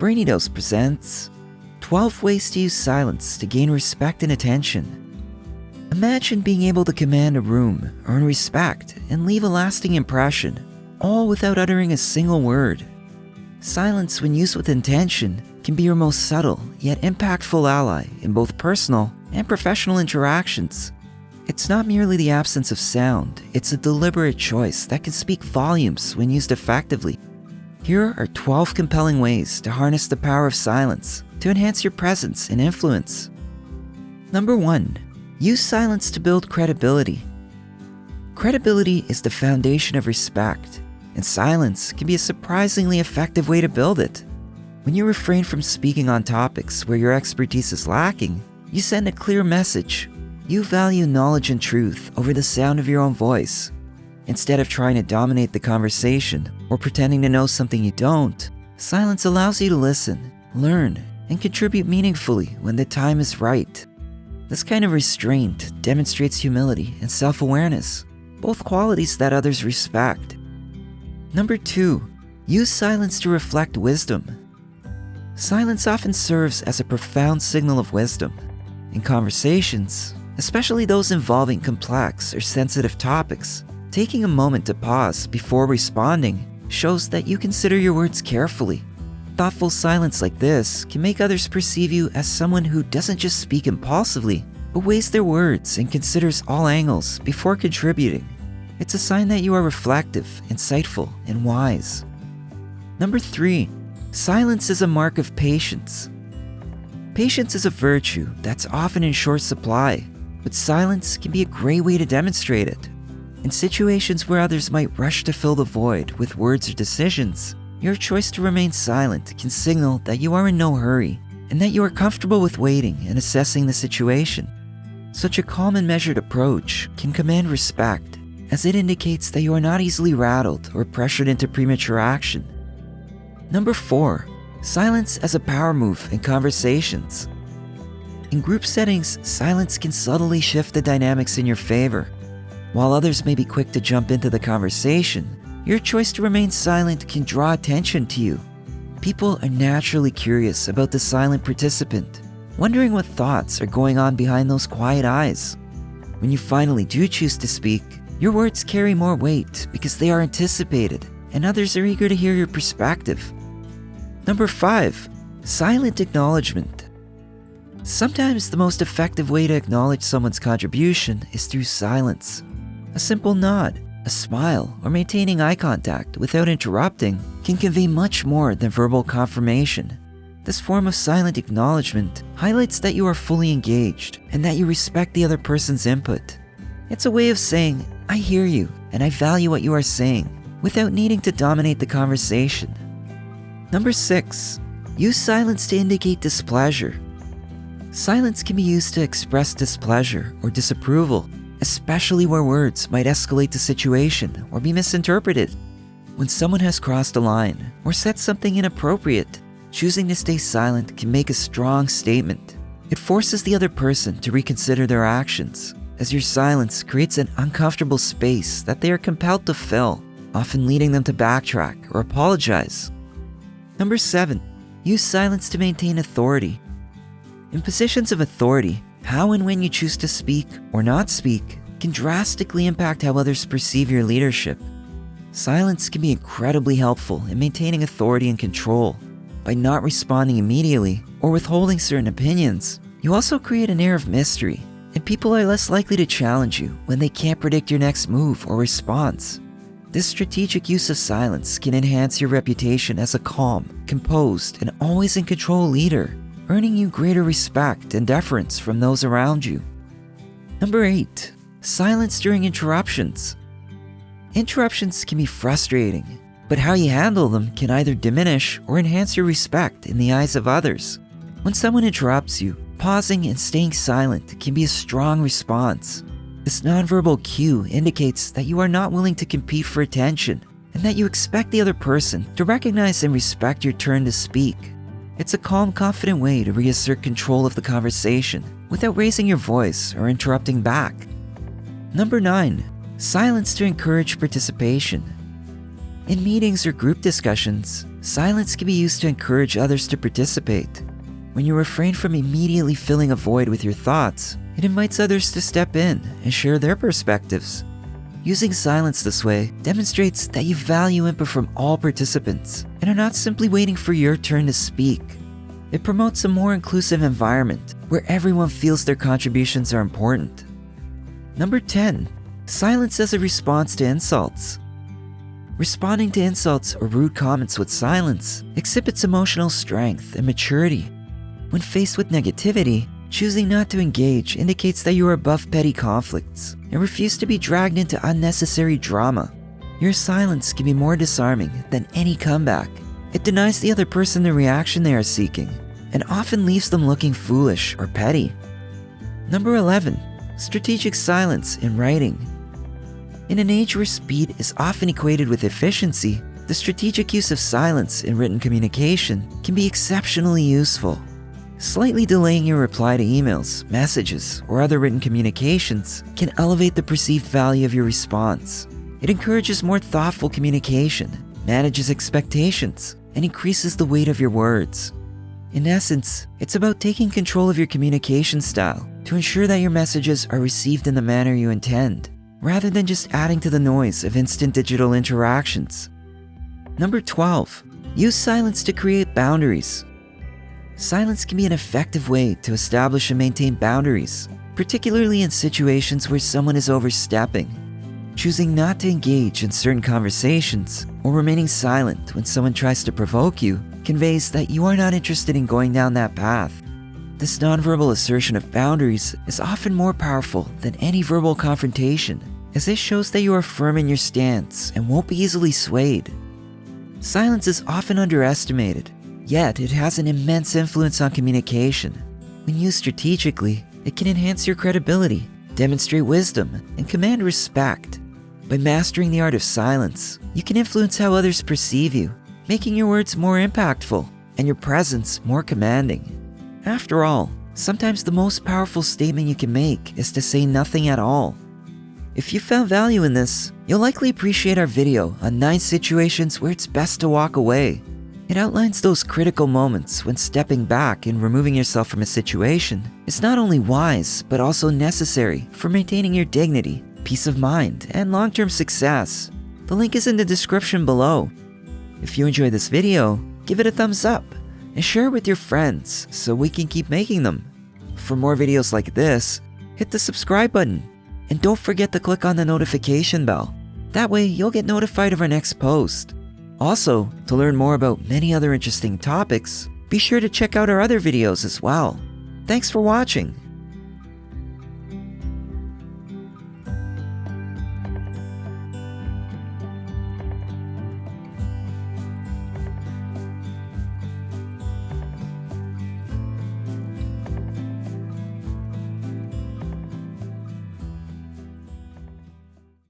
BRAINY presents 12 Ways to Use Silence to Gain Respect and Attention. Imagine being able to command a room, earn respect, and leave a lasting impression, all without uttering a single word. Silence, when used with intention, can be your most subtle yet impactful ally in both personal and professional interactions. It's not merely the absence of sound, it's a deliberate choice that can speak volumes when used effectively. Here are 12 compelling ways to harness the power of silence to enhance your presence and influence. Number 1. Use silence to build credibility. Credibility is the foundation of respect, and silence can be a surprisingly effective way to build it. When you refrain from speaking on topics where your expertise is lacking, you send a clear message. You value knowledge and truth over the sound of your own voice. Instead of trying to dominate the conversation or pretending to know something you don't, silence allows you to listen, learn, and contribute meaningfully when the time is right. This kind of restraint demonstrates humility and self-awareness, both qualities that others respect. Number 2. Use silence to reflect wisdom. Silence often serves as a profound signal of wisdom. In conversations, especially those involving complex or sensitive topics, taking a moment to pause before responding shows that you consider your words carefully. Thoughtful silence like this can make others perceive you as someone who doesn't just speak impulsively, but weighs their words and considers all angles before contributing. It's a sign that you are reflective, insightful, and wise. Number 3. Silence is a mark of patience. Patience is a virtue that's often in short supply, but silence can be a great way to demonstrate it. In situations where others might rush to fill the void with words or decisions, your choice to remain silent can signal that you are in no hurry and that you are comfortable with waiting and assessing the situation. Such a calm and measured approach can command respect, as it indicates that you are not easily rattled or pressured into premature action. Number 4. Silence as a power move in conversations. In group settings, silence can subtly shift the dynamics in your favor. While others may be quick to jump into the conversation, your choice to remain silent can draw attention to you. People are naturally curious about the silent participant, wondering what thoughts are going on behind those quiet eyes. When you finally do choose to speak, your words carry more weight because they are anticipated, and others are eager to hear your perspective. Number 5. Silent acknowledgement. Sometimes the most effective way to acknowledge someone's contribution is through silence. A simple nod, a smile, or maintaining eye contact without interrupting can convey much more than verbal confirmation. This form of silent acknowledgement highlights that you are fully engaged and that you respect the other person's input. It's a way of saying, "I hear you and I value what you are saying," without needing to dominate the conversation. Number 6. Use silence to indicate displeasure. Silence can be used to express displeasure or disapproval, especially where words might escalate the situation or be misinterpreted. When someone has crossed a line or said something inappropriate, choosing to stay silent can make a strong statement. It forces the other person to reconsider their actions, as your silence creates an uncomfortable space that they are compelled to fill, often leading them to backtrack or apologize. Number 7. Use silence to maintain authority. In positions of authority, how and when you choose to speak or not speak can drastically impact how others perceive your leadership. Silence can be incredibly helpful in maintaining authority and control. By not responding immediately or withholding certain opinions, you also create an air of mystery, and people are less likely to challenge you when they can't predict your next move or response. This strategic use of silence can enhance your reputation as a calm, composed, and always in control leader, earning you greater respect and deference from those around you. Number 8. Silence during interruptions. Interruptions can be frustrating, but how you handle them can either diminish or enhance your respect in the eyes of others. When someone interrupts you, pausing and staying silent can be a strong response. This nonverbal cue indicates that you are not willing to compete for attention and that you expect the other person to recognize and respect your turn to speak. It's a calm, confident way to reassert control of the conversation without raising your voice or interrupting back. Number 9. Silence to encourage participation. In meetings or group discussions, silence can be used to encourage others to participate. When you refrain from immediately filling a void with your thoughts, it invites others to step in and share their perspectives. Using silence this way demonstrates that you value input from all participants and are not simply waiting for your turn to speak. It promotes a more inclusive environment where everyone feels their contributions are important. Number 10. Silence as a response to insults. Responding to insults or rude comments with silence exhibits emotional strength and maturity. When faced with negativity, choosing not to engage indicates that you are above petty conflicts and refuse to be dragged into unnecessary drama. Your silence can be more disarming than any comeback. It denies the other person the reaction they are seeking and often leaves them looking foolish or petty. Number 11. Strategic silence in writing. In an age where speed is often equated with efficiency, the strategic use of silence in written communication can be exceptionally useful. Slightly delaying your reply to emails, messages, or other written communications can elevate the perceived value of your response. It encourages more thoughtful communication, manages expectations, and increases the weight of your words. In essence, it's about taking control of your communication style to ensure that your messages are received in the manner you intend, rather than just adding to the noise of instant digital interactions. Number 12. Use silence to create boundaries. Silence can be an effective way to establish and maintain boundaries, particularly in situations where someone is overstepping. Choosing not to engage in certain conversations or remaining silent when someone tries to provoke you conveys that you are not interested in going down that path. This nonverbal assertion of boundaries is often more powerful than any verbal confrontation, as this shows that you are firm in your stance and won't be easily swayed. Silence is often underestimated, yet it has an immense influence on communication. When used strategically, it can enhance your credibility, demonstrate wisdom, and command respect. By mastering the art of silence, you can influence how others perceive you, making your words more impactful and your presence more commanding. After all, sometimes the most powerful statement you can make is to say nothing at all. If you found value in this, you'll likely appreciate our video on 9 situations where it's best to walk away. It outlines those critical moments when stepping back and removing yourself from a situation is not only wise, but also necessary for maintaining your dignity, peace of mind, and long-term success. The link is in the description below. If you enjoyed this video, give it a thumbs up and share it with your friends so we can keep making them. For more videos like this, hit the subscribe button and don't forget to click on the notification bell. That way you'll get notified of our next post. Also, to learn more about many other interesting topics, be sure to check out our other videos as well. Thanks for watching.